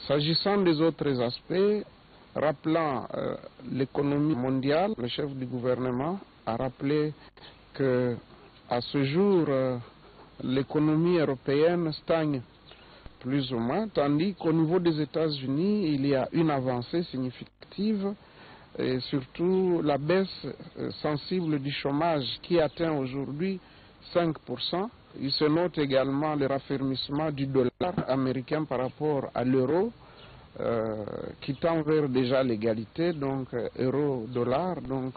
S'agissant des autres aspects, rappelant l'économie mondiale, le chef du gouvernement a rappelé que à ce jour, l'économie européenne stagne plus ou moins, tandis qu'au niveau des États-Unis, il y a une avancée significative et surtout la baisse sensible du chômage qui atteint aujourd'hui 5%. Il se note également le raffermissement du dollar américain par rapport à l'euro, qui tend vers déjà l'égalité, donc euro-dollar, donc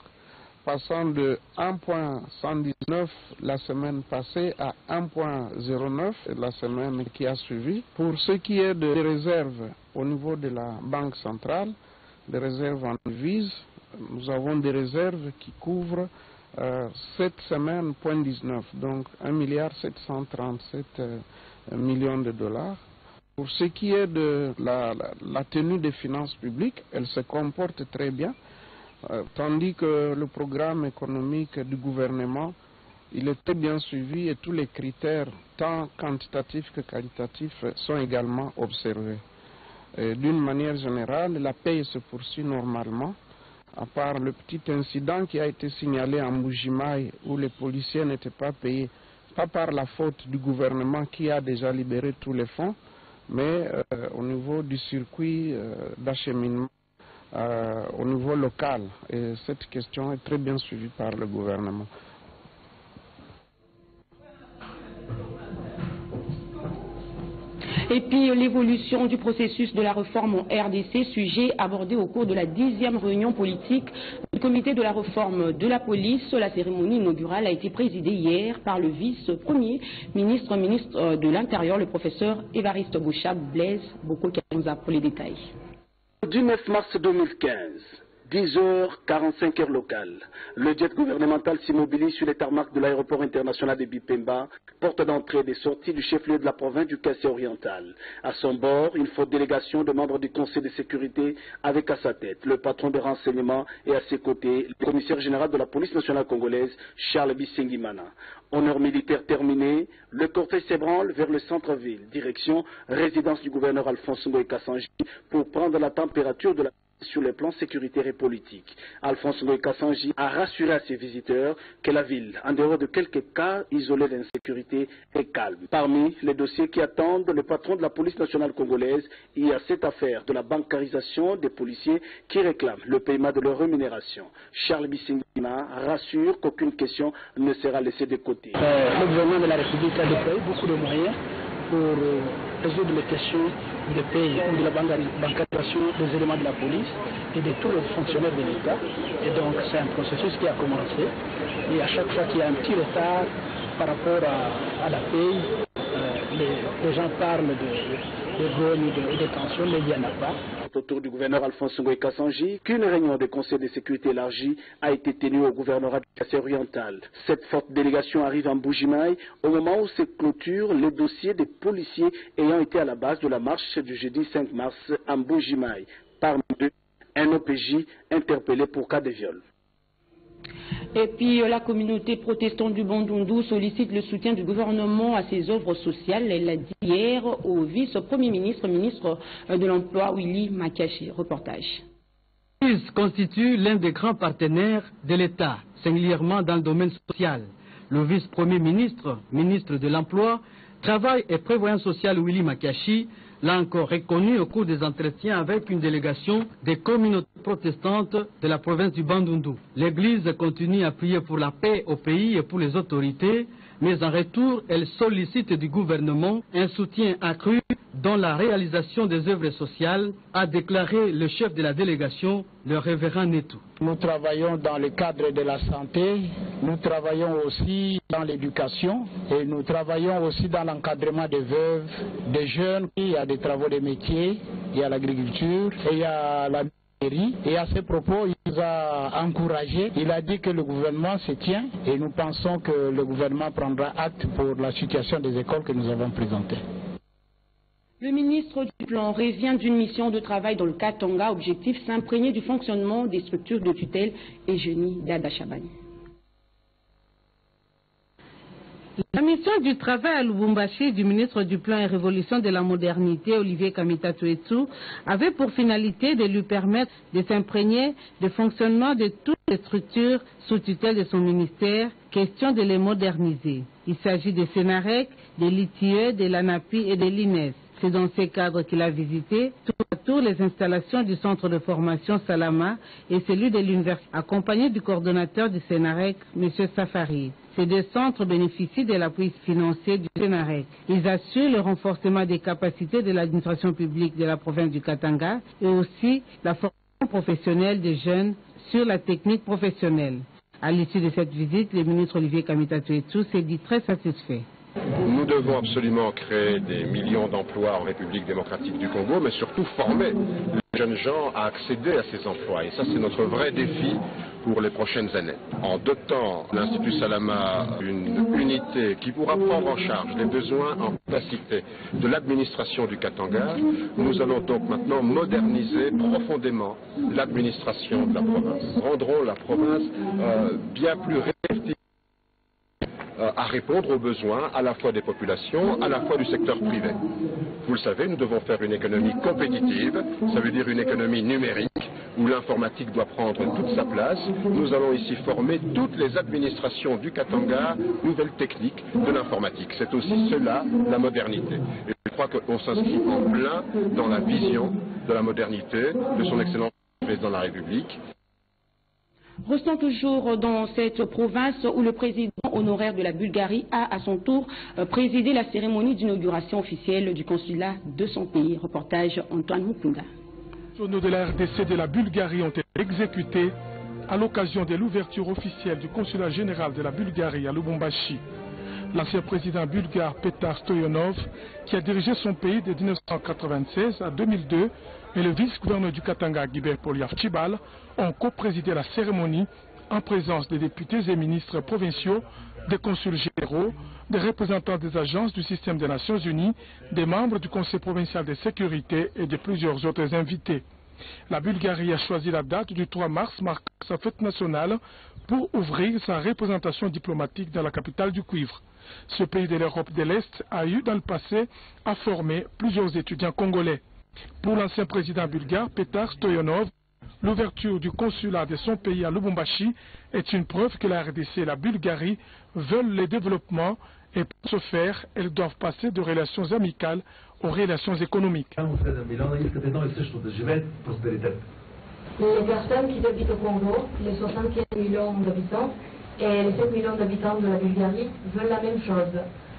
passant de 1,119 la semaine passée à 1,09 la semaine qui a suivi. Pour ce qui est des réserves au niveau de la Banque centrale, des réserves en devises, nous avons des réserves qui couvrent cette semaine, 0,19, donc 1,737 milliards de dollars. Pour ce qui est de la tenue des finances publiques, elle se comporte très bien, tandis que le programme économique du gouvernement, il est très bien suivi et tous les critères, tant quantitatifs que qualitatifs, sont également observés. D'une manière générale, la paie se poursuit normalement, à part le petit incident qui a été signalé en Mbuji-Mayi où les policiers n'étaient pas payés, pas par la faute du gouvernement qui a déjà libéré tous les fonds, mais au niveau du circuit d'acheminement au niveau local. Et cette question est très bien suivie par le gouvernement. Et puis l'évolution du processus de la réforme en RDC, sujet abordé au cours de la 10e réunion politique du comité de la réforme de la police. La cérémonie inaugurale a été présidée hier par le vice-premier ministre de l'Intérieur, le professeur Évariste Boucha. Blaise Boko-Kanza pour les détails. Du 9 mars 2015. 10h45 heure locale. Le jet gouvernemental s'immobilise sur les tarmacs de l'aéroport international de Bipemba, porte d'entrée et de sortie du chef-lieu de la province du Kassai oriental. À son bord, une forte délégation de membres du Conseil de sécurité avec à sa tête le patron de renseignement et à ses côtés le commissaire général de la police nationale congolaise, Charles Bisengimana. Honneur militaire terminé, le cortège s'ébranle vers le centre-ville, direction résidence du gouverneur Alphonse Ngoï Kassanji pour prendre la température de la sur les plans sécuritaires et politiques. Alphonse Ngoï Kassanji a rassuré à ses visiteurs que la ville, en dehors de quelques cas isolés d'insécurité, est calme. Parmi les dossiers qui attendent le patron de la police nationale congolaise, il y a cette affaire de la bancarisation des policiers qui réclament le paiement de leur rémunération. Charles Bisengima rassure qu'aucune question ne sera laissée de côté. Le gouvernement de la République a déployé beaucoup de moyens pour résoudre les questions de paye ou de la bancarisation des éléments de la police et de tous les fonctionnaires de l'État. Et donc c'est un processus qui a commencé. Et à chaque fois qu'il y a un petit retard par rapport à la paye, les gens parlent de vol et de tension, mais il n'y en a pas. Autour du gouverneur Alphonse Ngoï Kassanji, qu'une réunion de conseil de sécurité élargie a été tenue au gouvernorat du Kassai oriental. Cette forte délégation arrive en Mbuji-Mayi au moment où se clôturent les dossiers des policiers ayant été à la base de la marche du jeudi 5 mars en Mbuji-Mayi. Parmi eux, un OPJ interpellé pour cas de viol. Et puis la communauté protestante du Bandundu sollicite le soutien du gouvernement à ses œuvres sociales. Elle l'a dit hier au vice-premier ministre, ministre de l'Emploi, Willy Makashi. Reportage. L'Église constitue l'un des grands partenaires de l'État, singulièrement dans le domaine social. Le vice-premier ministre, ministre de l'Emploi, Travail et Prévoyance sociale, Willy Makashi, l'a encore reconnu au cours des entretiens avec une délégation des communautés protestantes de la province du Bandundu. L'Église continue à prier pour la paix au pays et pour les autorités, mais en retour, elle sollicite du gouvernement un soutien accru dans la réalisation des œuvres sociales, a déclaré le chef de la délégation, le révérend Netou. Nous travaillons dans le cadre de la santé, nous travaillons aussi dans l'éducation et nous travaillons aussi dans l'encadrement des veuves, des jeunes. Il y a des travaux de métier, il y a l'agriculture et il y a la mairie. Et à ce propos, il nous a encouragés. Il a dit que le gouvernement se tient et nous pensons que le gouvernement prendra acte pour la situation des écoles que nous avons présentées. Le ministre du Plan revient d'une mission de travail dans le Katanga, objectif s'imprégner du fonctionnement des structures de tutelle et Génie Dada Chabani. La mission du travail à Lubumbashi du ministre du Plan et Révolution de la Modernité, Olivier Kamitatuetu, avait pour finalité de lui permettre de s'imprégner du fonctionnement de toutes les structures sous tutelle de son ministère, question de les moderniser. Il s'agit de Sénarec, de l'ITIE, de l'ANAPI et de l'INES. C'est dans ces cadres qu'il a visité tour à tour les installations du centre de formation Salama et celui de l'université, accompagné du coordonnateur du Sénarec, M. Safari. Ces deux centres bénéficient de l'appui financier du Sénarec. Ils assurent le renforcement des capacités de l'administration publique de la province du Katanga et aussi la formation professionnelle des jeunes sur la technique professionnelle. À l'issue de cette visite, le ministre Olivier Kamitatuetu s'est dit très satisfait. Nous devons absolument créer des millions d'emplois en République démocratique du Congo, mais surtout former les jeunes gens à accéder à ces emplois. Et ça, c'est notre vrai défi pour les prochaines années. En dotant l'Institut Salama d'une unité qui pourra prendre en charge les besoins en capacité de l'administration du Katanga, nous allons donc maintenant moderniser profondément l'administration de la province. Nous rendrons la province bien plus réactive à répondre aux besoins à la fois des populations, à la fois du secteur privé. Vous le savez, nous devons faire une économie compétitive, ça veut dire une économie numérique, où l'informatique doit prendre toute sa place. Nous allons ici former toutes les administrations du Katanga, nouvelles techniques de l'informatique. C'est aussi cela, la modernité. Et je crois qu'on s'inscrit en plein dans la vision de la modernité de son Excellence Président de la République. Restons toujours dans cette province où le président honoraire de la Bulgarie a à son tour présidé la cérémonie d'inauguration officielle du consulat de son pays. Reportage Antoine Mukunda. Les nationaux de la RDC de la Bulgarie ont été exécutés à l'occasion de l'ouverture officielle du consulat général de la Bulgarie à Lubumbashi. L'ancien président bulgare Petar Stoyanov, qui a dirigé son pays de 1996 à 2002, et le vice-gouverneur du Katanga, Guibert Poliarchibal, ont co-présidé la cérémonie en présence des députés et ministres provinciaux, des consuls généraux, des représentants des agences du système des Nations Unies, des membres du Conseil provincial de sécurité et de plusieurs autres invités. La Bulgarie a choisi la date du 3 mars, marquant sa fête nationale, pour ouvrir sa représentation diplomatique dans la capitale du cuivre. Ce pays de l'Europe de l'Est a eu dans le passé à former plusieurs étudiants congolais. Pour l'ancien président bulgare Petar Stoyanov, l'ouverture du consulat de son pays à Lubumbashi est une preuve que la RDC et la Bulgarie veulent le développement et pour ce faire, elles doivent passer de relations amicales aux relations économiques. Les personnes qui habitent au Congo, les 75 millions d'habitants et les 7 millions d'habitants de la Bulgarie veulent la même chose,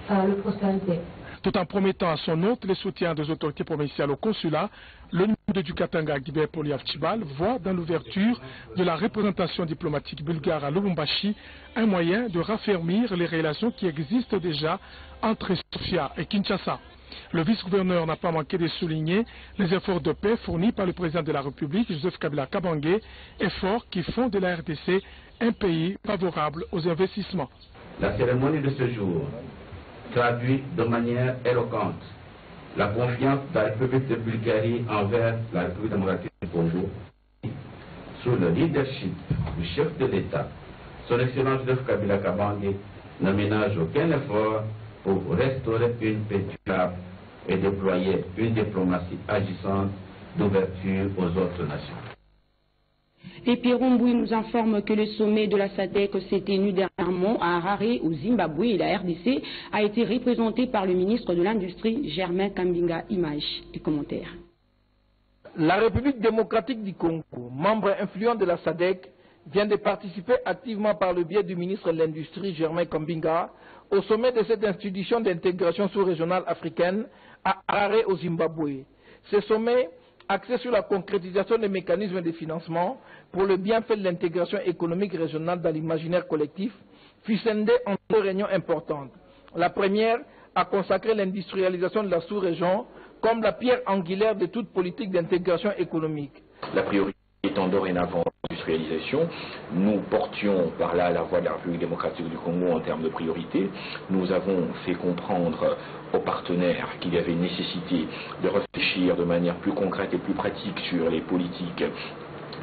la prospérité. Tout en promettant à son hôte le soutien des autorités provinciales au consulat, le numéro du Katanga, Guibert Poliarchibal, voit dans l'ouverture de la représentation diplomatique bulgare à Lubumbashi un moyen de raffermir les relations qui existent déjà entre Sofia et Kinshasa. Le vice-gouverneur n'a pas manqué de souligner les efforts de paix fournis par le président de la République, Joseph Kabila Kabange, efforts qui font de la RDC un pays favorable aux investissements. La cérémonie de ce jour traduit de manière éloquente la confiance de la République de Bulgarie envers la République démocratique du Congo, sous le leadership du chef de l'État, son Excellence Joseph Kabila Kabange ne ménage aucun effort pour restaurer une paix durable et déployer une diplomatie agissante d'ouverture aux autres nations. Et Pierre Mbouy nous informe que le sommet de la SADC s'est tenu dernièrement à Harare, au Zimbabwe, et la RDC a été représentée par le ministre de l'Industrie, Germain Kambinga. Images et commentaires. La République démocratique du Congo, membre influent de la SADC, vient de participer activement par le biais du ministre de l'Industrie, Germain Kambinga, au sommet de cette institution d'intégration sous-régionale africaine à Harare, au Zimbabwe. Ce sommet, axé sur la concrétisation des mécanismes de financement pour le bienfait de l'intégration économique régionale dans l'imaginaire collectif, fut scindé en deux réunions importantes. La première a consacré l'industrialisation de la sous-région comme la pierre angulaire de toute politique d'intégration économique. La priorité étant dorénavant l'industrialisation, nous portions par là la voix de la République démocratique du Congo en termes de priorité. Nous avons fait comprendre aux partenaires qu'il y avait nécessité de réfléchir de manière plus concrète et plus pratique sur les politiques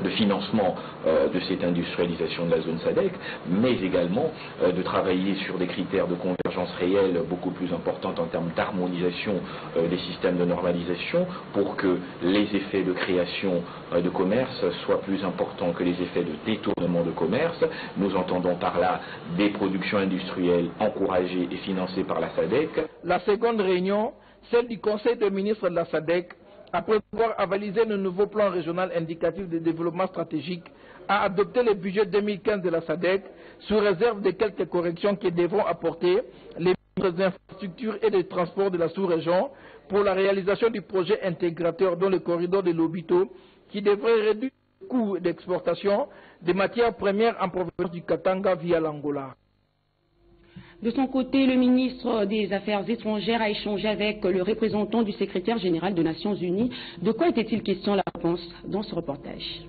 de financement de cette industrialisation de la zone SADC, mais également de travailler sur des critères de convergence réelle beaucoup plus importantes en termes d'harmonisation des systèmes de normalisation pour que les effets de création de commerce soient plus importants que les effets de détournement de commerce. Nous entendons par là des productions industrielles encouragées et financées par la SADC. La seconde réunion, celle du Conseil des ministres de la SADC, après avoir avalisé le nouveau plan régional indicatif de développement stratégique, a adopté le budget 2015 de la SADC sous réserve de quelques corrections qui devront apporter les ministres des infrastructures et des transports de la sous-région pour la réalisation du projet intégrateur dans le corridor de Lobito qui devrait réduire le coût d'exportation des matières premières en provenance du Katanga via l'Angola. De son côté, le ministre des Affaires étrangères a échangé avec le représentant du secrétaire général des Nations Unies. De quoi était-il question? La réponse dans ce reportage.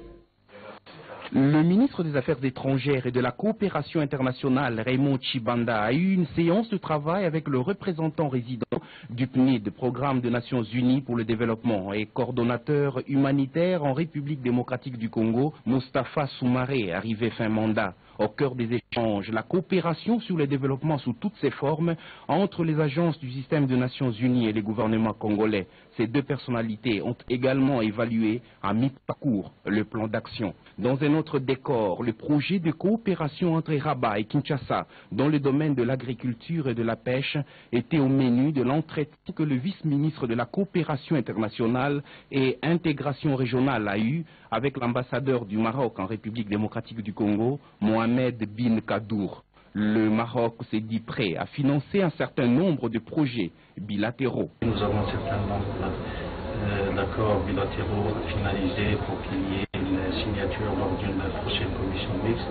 Le ministre des Affaires étrangères et de la coopération internationale, Raymond Tshibanda, a eu une séance de travail avec le représentant résident du PNID, Programme des Nations Unies pour le développement, et coordonnateur humanitaire en République démocratique du Congo, Moustapha Soumaré, arrivé fin mandat. Au cœur des échanges, la coopération sur le développement sous toutes ses formes entre les agences du système des Nations Unies et les gouvernements congolais. Ces deux personnalités ont également évalué à mi-parcours le plan d'action. Dans un autre décor, le projet de coopération entre Rabat et Kinshasa dans le domaine de l'agriculture et de la pêche était au menu de l'entretien que le vice-ministre de la coopération internationale et intégration régionale a eu avec l'ambassadeur du Maroc en République démocratique du Congo, Mohamed Bin Kadour. Le Maroc s'est dit prêt à financer un certain nombre de projets bilatéraux. Nous avons un certain nombre d'accords bilatéraux finalisés pour qu'il y ait une signature lors d'une prochaine commission mixte.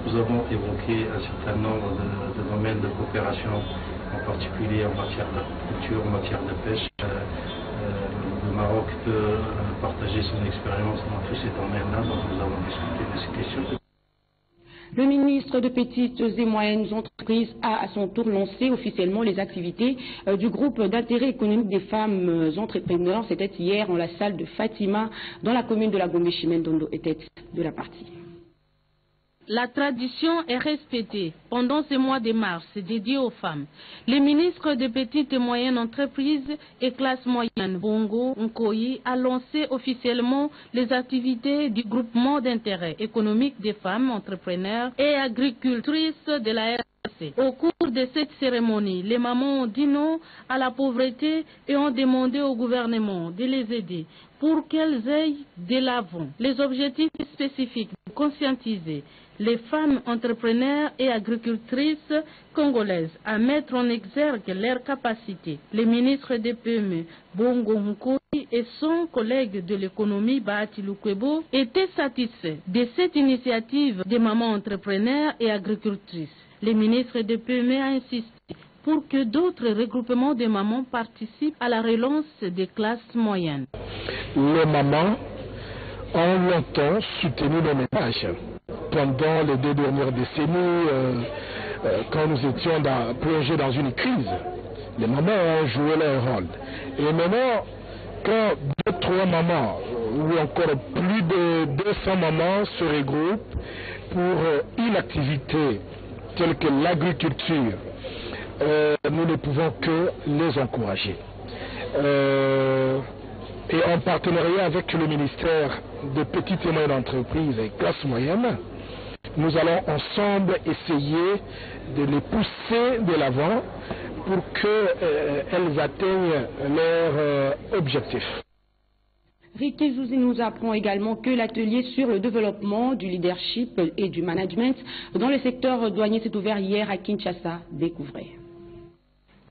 Nous avons évoqué un certain nombre de domaines de coopération, en particulier en matière d'agriculture, en matière de pêche. Le Maroc peut partager son expérience dans tous ces domaines-là, donc nous avons discuté de ces questions. Le ministre de Petites et Moyennes Entreprises a à son tour lancé officiellement les activités du groupe d'intérêt économique des femmes entrepreneurs. C'était hier en la salle de Fatima dans la commune de la Gombe-Chimène. Dondo était de la partie. La tradition est respectée pendant ce mois de mars dédié aux femmes. Le ministre des Petites et Moyennes Entreprises et Classes Moyennes, Bongo Nkoyi, a lancé officiellement les activités du groupement d'intérêt économique des femmes entrepreneurs et agricultrices de la RDC. Au cours de cette cérémonie, les mamans ont dit non à la pauvreté et ont demandé au gouvernement de les aider pour qu'elles aillent de l'avant. Les objectifs spécifiques de conscientiser les femmes entrepreneurs et agricultrices congolaises à mettre en exergue leurs capacités. Le ministre des PME, Bongo Nkoyi, et son collègue de l'économie, Bahati Lukwebo, étaient satisfaits de cette initiative des mamans entrepreneurs et agricultrices. Le ministre des PME a insisté pour que d'autres regroupements de mamans participent à la relance des classes moyennes. Les mamans ont longtemps soutenu les ménages. Pendant les 2 dernières décennies, quand nous étions plongés dans une crise, les mamans ont joué leur rôle. Et maintenant, quand 2-3 mamans, ou encore plus de 200 mamans se regroupent pour une activité telle que l'agriculture, nous ne pouvons que les encourager. Et en partenariat avec le ministère des Petites et Moyennes Entreprises et Classes Moyennes, nous allons ensemble essayer de les pousser de l'avant pour qu'elles atteignent leur objectif. Ricky Zouzi nous apprend également que l'atelier sur le développement du leadership et du management dans le secteur douanier s'est ouvert hier à Kinshasa. Découvrez.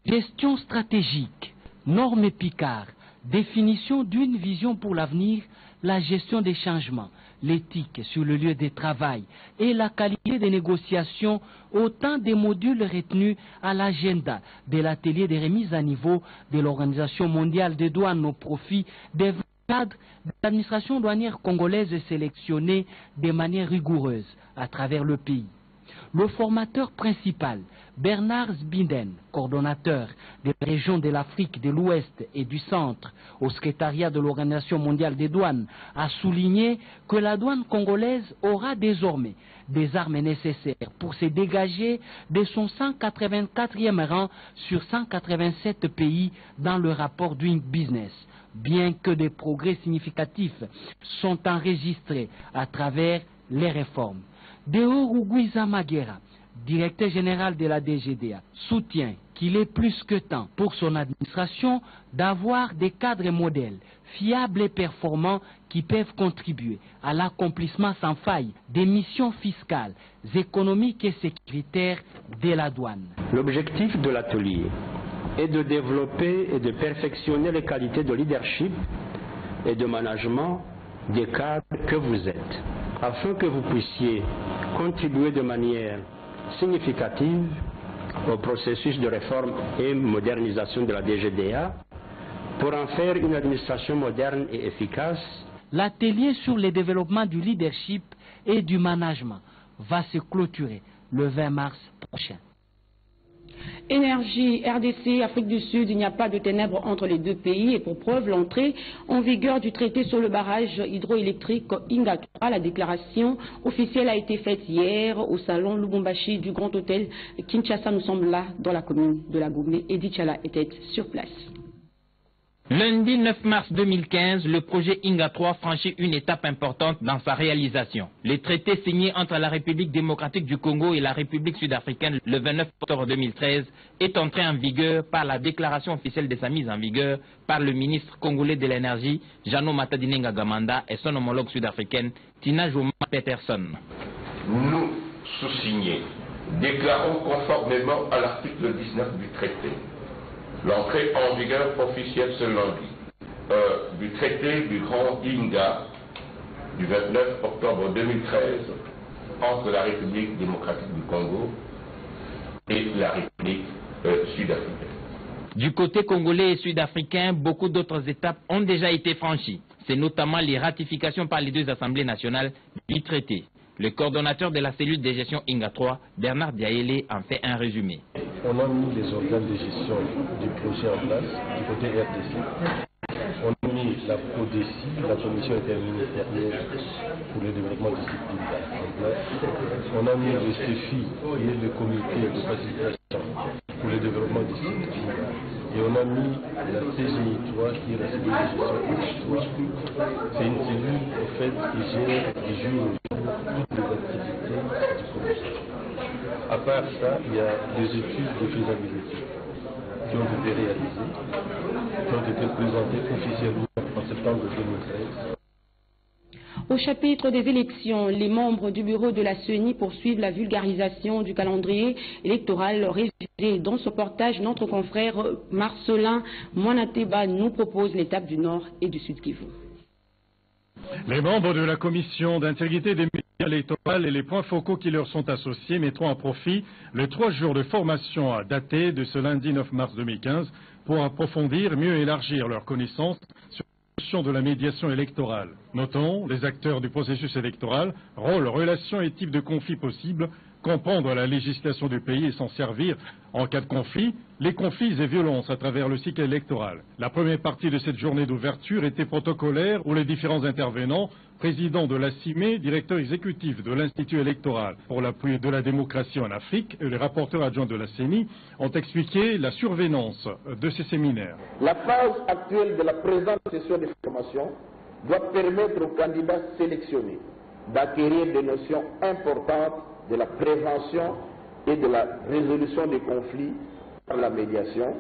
Gestion stratégique, normes Picard, définition d'une vision pour l'avenir, la gestion des changements, l'éthique sur le lieu de travail et la qualité des négociations, autant des modules retenus à l'agenda de l'atelier de remise à niveau de l'Organisation mondiale des douanes au profit des cadres de l'administration douanière congolaise sélectionnée de manière rigoureuse à travers le pays. Le formateur principal, Bernard Zbinden, coordonnateur des régions de l'Afrique de l'Ouest et du Centre au secrétariat de l'Organisation mondiale des douanes, a souligné que la douane congolaise aura désormais des armes nécessaires pour se dégager de son 184e rang sur 187 pays dans le rapport Doing Business, bien que des progrès significatifs sont enregistrés à travers les réformes. Deo Rugwiza Maguera, directeur général de la DGDA, soutient qu'il est plus que temps pour son administration d'avoir des cadres modèles fiables et performants qui peuvent contribuer à l'accomplissement sans faille des missions fiscales, économiques et sécuritaires de la douane. L'objectif de l'atelier est de développer et de perfectionner les qualités de leadership et de management des cadres que vous êtes, afin que vous puissiez contribuer de manière significative au processus de réforme et modernisation de la DGDA pour en faire une administration moderne et efficace. L'atelier sur le développement du leadership et du management va se clôturer le 20 mars prochain. Énergie, RDC, Afrique du Sud, il n'y a pas de ténèbres entre les deux pays et pour preuve l'entrée en vigueur du traité sur le barrage hydroélectrique Inga 3. La déclaration officielle a été faite hier au salon Lubumbashi du Grand Hôtel Kinshasa. Nous sommes là dans la commune de la Gourmet. Edith Chala était sur place. Lundi 9 mars 2015, le projet Inga 3 franchit une étape importante dans sa réalisation. Le traité signé entre la République démocratique du Congo et la République sud-africaine le 29 octobre 2013 est entré en vigueur par la déclaration officielle de sa mise en vigueur par le ministre congolais de l'énergie, Jano Matadinenga Gamanda, et son homologue sud-africaine, Tina Jouma Peterson. Nous, sous-signés, déclarons conformément à l'article 19 du traité l'entrée en vigueur officielle ce lundi du traité du Grand Inga du 29 octobre 2013 entre la République démocratique du Congo et la République sud-africaine. Du côté congolais et sud-africain, beaucoup d'autres étapes ont déjà été franchies. C'est notamment les ratifications par les deux assemblées nationales du traité. Le coordonnateur de la cellule de gestion Inga 3, Bernard Diaélé, en fait un résumé. On a mis les organes de gestion du projet en place du côté RDC. On a mis la CODECI, la Commission interministérielle pour le développement du site Inga en place. On a mis le CEFI, qui est le comité de facilitation pour le développement du site Inga. Et on a mis la CGI 3, qui est la cellule de gestion Inga 3. C'est une cellule, au fait, qui gère du jour au jour toutes les activités du projet. À part ça, il y a des études de faisabilité qui ont été réalisées, qui ont été présentées officiellement en septembre 2013. Au chapitre des élections, les membres du bureau de la CENI poursuivent la vulgarisation du calendrier électoral révisé. Dans ce portage, notre confrère Marcelin Moinateba nous propose l'étape du Nord et du Sud Kivu. Les membres de la commission d'intégrité des médias électoraux et les points focaux qui leur sont associés mettront à profit les 3 jours de formation à dater de ce lundi 9 mars 2015 pour approfondir et mieux élargir leurs connaissances sur la question de la médiation électorale. Notons les acteurs du processus électoral, rôle, relations et types de conflits possibles, comprendre la législation du pays et s'en servir en cas de conflit, les conflits et violences à travers le cycle électoral. La première partie de cette journée d'ouverture était protocolaire où les différents intervenants, président de la CIME, directeur exécutif de l'Institut électoral pour l'appui de la démocratie en Afrique et les rapporteurs adjoints de la CENI ont expliqué la survenance de ces séminaires. La phase actuelle de la présente session de formation doit permettre aux candidats sélectionnés d'acquérir des notions importantes de la prévention et de la résolution des conflits par la médiation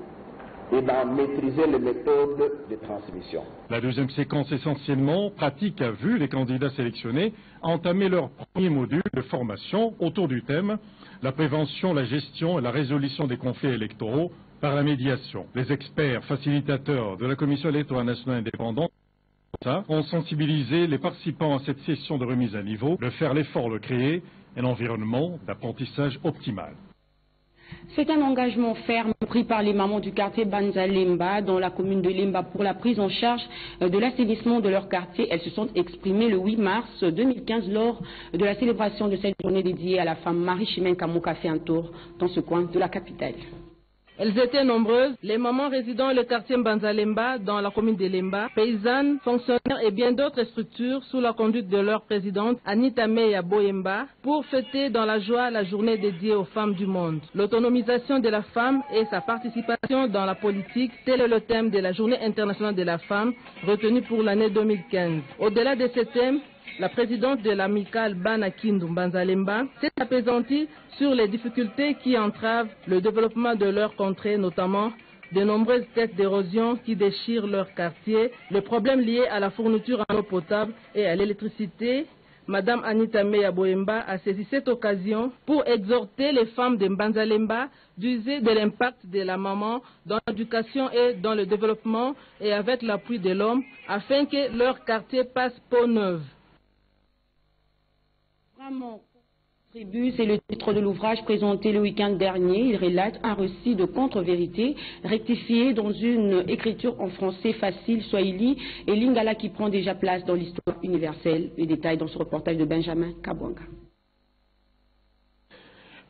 et d'en maîtriser les méthodes de transmission. La deuxième séquence essentiellement pratique a vu les candidats sélectionnés entamer leur premier module de formation autour du thème « La prévention, la gestion et la résolution des conflits électoraux par la médiation ». Les experts facilitateurs de la Commission électorale nationale indépendante ont sensibilisé les participants à cette session de remise à niveau de faire l'effort de créer un environnement d'apprentissage optimal. C'est un engagement ferme pris par les mamans du quartier Banza Lemba dans la commune de Lemba pour la prise en charge de l'assainissement de leur quartier. Elles se sont exprimées le 8 mars 2015 lors de la célébration de cette journée dédiée à la femme. Marie-Chimène Kamouka fait un tour dans ce coin de la capitale. Elles étaient nombreuses, les mamans résidant dans le quartier Banza Lemba dans la commune de Lemba, paysannes, fonctionnaires et bien d'autres structures sous la conduite de leur présidente Anita Meya Boyemba pour fêter dans la joie la journée dédiée aux femmes du monde. L'autonomisation de la femme et sa participation dans la politique, tel est le thème de la journée internationale de la femme retenue pour l'année 2015. Au-delà de ce thème, la présidente de l'amicale Bana Kindu Banza Lemba s'est apaisantie sur les difficultés qui entravent le développement de leur contrée, notamment de nombreuses têtes d'érosion qui déchirent leur quartier, les problèmes liés à la fourniture en eau potable et à l'électricité. Madame Anita Meya Boyemba a saisi cette occasion pour exhorter les femmes de Banza Lemba d'user de l'impact de la maman dans l'éducation et dans le développement et avec l'appui de l'homme afin que leur quartier passe peau neuve. C'est le titre de l'ouvrage présenté le week-end dernier. Il relate un récit de contre-vérité rectifié dans une écriture en français facile, swahili et lingala qui prend déjà place dans l'histoire universelle. Les détails dans ce reportage de Benjamin Kabwanga.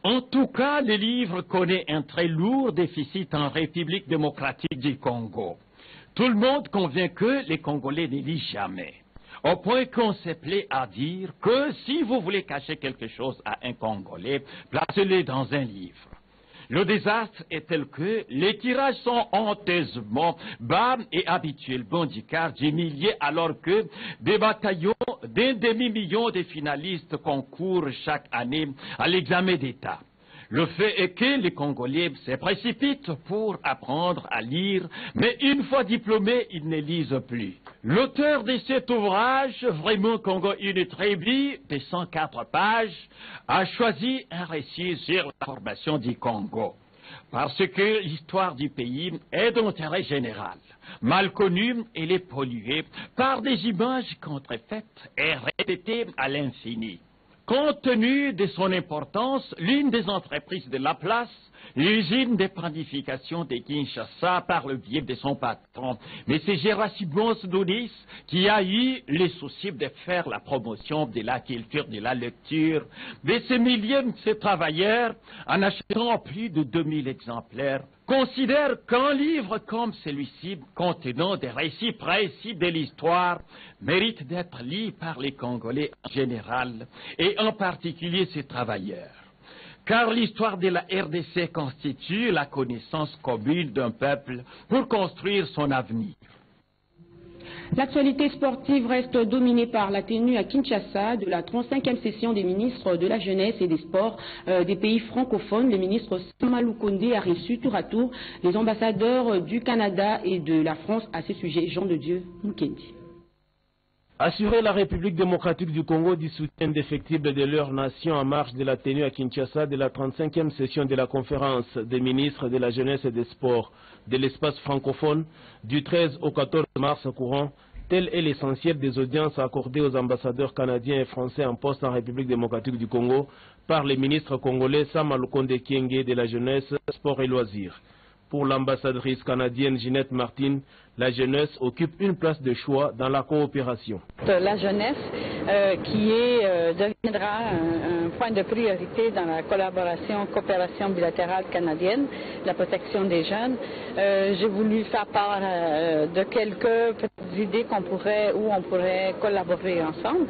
En tout cas, le livre connaît un très lourd déficit en République démocratique du Congo. Tout le monde convient que les Congolais ne lisent jamais. Au point qu'on s'est plaît à dire que si vous voulez cacher quelque chose à un Congolais, placez-le dans un livre. Le désastre est tel que les tirages sont honteusement bas et habituellement du quart du millier, alors que des bataillons d'un demi-million de finalistes concourent chaque année à l'examen d'État. Le fait est que les Congolais se précipitent pour apprendre à lire, mais une fois diplômés, ils ne lisent plus. L'auteur de cet ouvrage, vraiment Congo une tribu de 104 pages, a choisi un récit sur la formation du Congo. Parce que l'histoire du pays est d'intérêt général. Mal connue, elle est polluée par des images contrefaites et répétées à l'infini. Compte tenu de son importance, l'une des entreprises de la place, l'usine de planification de Kinshasa, par le biais de son patron, M. Gerasimos Dounis, qui a eu le souci de faire la promotion de la culture de la lecture de ces milliers de ces travailleurs, en achetant plus de 2000 exemplaires, considère qu'un livre comme celui-ci, contenant des récits précis de l'histoire, mérite d'être lu par les Congolais en général, et en particulier ces travailleurs. Car l'histoire de la RDC constitue la connaissance commune d'un peuple pour construire son avenir. L'actualité sportive reste dominée par la tenue à Kinshasa de la 35e session des ministres de la Jeunesse et des Sports des pays francophones. Le ministre Samalou Kondé a reçu tour à tour les ambassadeurs du Canada et de la France à ce sujet. Jean de Dieu Mukendi. Assurer la République démocratique du Congo du soutien indéfectible de leur nation en marge de la tenue à Kinshasa de la 35e session de la conférence des ministres de la Jeunesse et des Sports de l'espace francophone du 13 au 14 mars courant, tel est l'essentiel des audiences accordées aux ambassadeurs canadiens et français en poste en République démocratique du Congo par les ministres congolais Samalou Kondé Kyenge de la Jeunesse, Sport et Loisirs. Pour l'ambassadrice canadienne Ginette Martin, la jeunesse occupe une place de choix dans la coopération. La jeunesse deviendra un point de priorité dans la coopération bilatérale canadienne, la protection des jeunes. J'ai voulu faire part de quelques petites idées où on pourrait collaborer ensemble.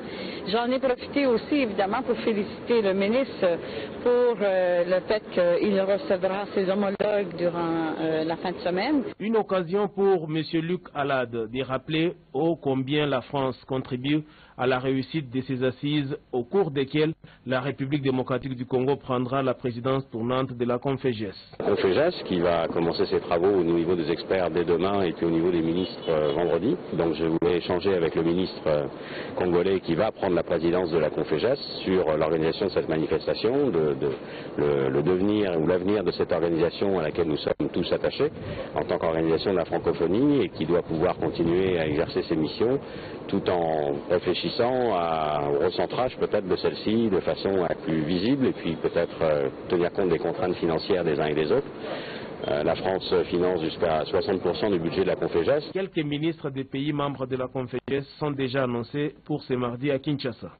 J'en ai profité aussi évidemment pour féliciter le ministre pour le fait qu'il recevra ses homologues durant la fin de semaine. Une occasion pour M. Luc Alad de rappeler ô combien la France contribue à la réussite de ces assises au cours desquelles la République démocratique du Congo prendra la présidence tournante de la Conféges. Conféges qui va commencer ses travaux au niveau des experts dès demain et puis au niveau des ministres vendredi. Donc je voulais échanger avec le ministre congolais qui va prendre la présidence de la CONFEJAS sur l'organisation de cette manifestation, le devenir ou l'avenir de cette organisation à laquelle nous sommes tous attachés en tant qu'organisation de la francophonie et qui doit pouvoir continuer à exercer ses missions tout en réfléchissant au recentrage peut-être de celle-ci de façon plus visible et puis peut-être tenir compte des contraintes financières des uns et des autres. La France finance jusqu'à 60% du budget de la CONFEJAS. Quelques ministres des pays membres de la CONFEJAS sont déjà annoncés pour ce mardi à Kinshasa.